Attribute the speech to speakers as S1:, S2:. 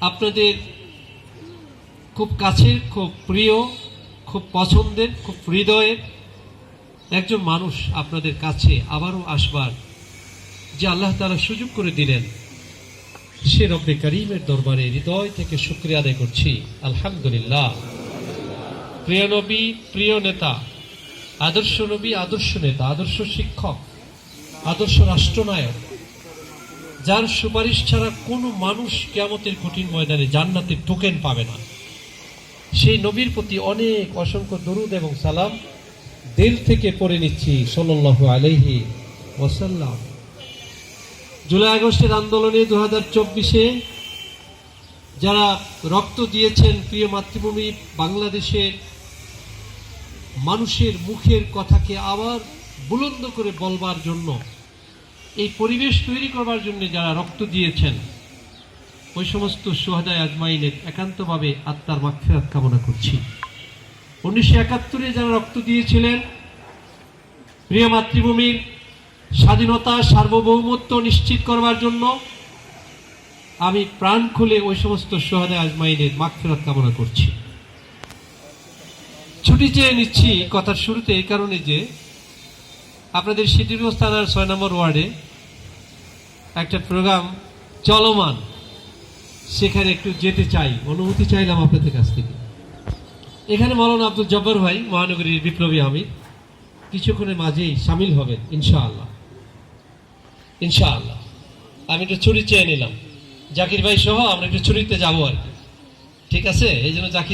S1: আপনাদের খুব কাছের, খুব প্রিয়, খুব পছন্দের, খুব হৃদয়ের একজন মানুষ আপনাদের কাছে আবারও আসবার যে আল্লাহ তাআলা সুযোগ করে দিলেন, সে রব্বে করিমের দরবারে হৃদয় থেকে শুকরিয়া আদায় করছি। আলহামদুলিল্লাহ। প্রিয় নবী, প্রিয় নেতা, আদর্শ নবী, আদর্শ নেতা, আদর্শ শিক্ষক, আদর্শ রাষ্ট্রনায়ক, যার সুপারিশ ছাড়া কোনো মানুষ কিয়ামতের কঠিন ময়দানে জান্নাতের টোকেন পাবে না, সেই নবীর প্রতি অনেক অসংখ্য দরুদ এবং সালাম দিল থেকে পড়ে নিচ্ছি সাল্লাল্লাহু আলাইহি ওয়াসাল্লাম। জুলাই আগস্টের আন্দোলনে 2024-এ যারা রক্ত দিয়েছেন, প্রিয় মাতৃভূমি বাংলাদেশের মানুষের মুখের কথাকে আবার বুলন্দ করে বলবার জন্য, এই পরিবেশ তৈরি করবার জন্য যারা রক্ত দিয়েছেন, ওই সমস্ত শুহাদায়ে আজমাইনের একান্তভাবে আত্মার মাগফিরাত কামনা করছি। 1971-এ যারা রক্ত দিয়েছিলেন প্রিয় মাতৃভূমির স্বাধীনতা, সার্বভৌমত্ব নিশ্চিত করবার জন্য, আমি প্রাণ খুলে ওই সমস্ত শুহাদায়ে আজমাইনের মাগফিরাত কামনা করছি। ছুটি চেয়ে নিচ্ছি কথার শুরুতে এই কারণে যে আপনাদের সিটিগঞ্জ থানার 6 নম্বর ওয়ার্ডে একটা প্রোগ্রাম চলমান, সেখানে একটু যেতে চাই, অনুমতি চাইলাম আপনাদের কাছ থেকে। এখানে মাওলানা আব্দুল জব্বার ভাই, মহানগরীর বিপ্লবী আমির, কিছুক্ষণের মাঝেই সামিল হবেন ইনশাআল্লাহ। ইনশাআল্লাহ আমি একটু ছুটি চেয়ে নিলাম, জাকির ভাই সহ আমরা একটু ছুটিতে যাবো আর কি, ঠিক আছে? এই জন্য জাকির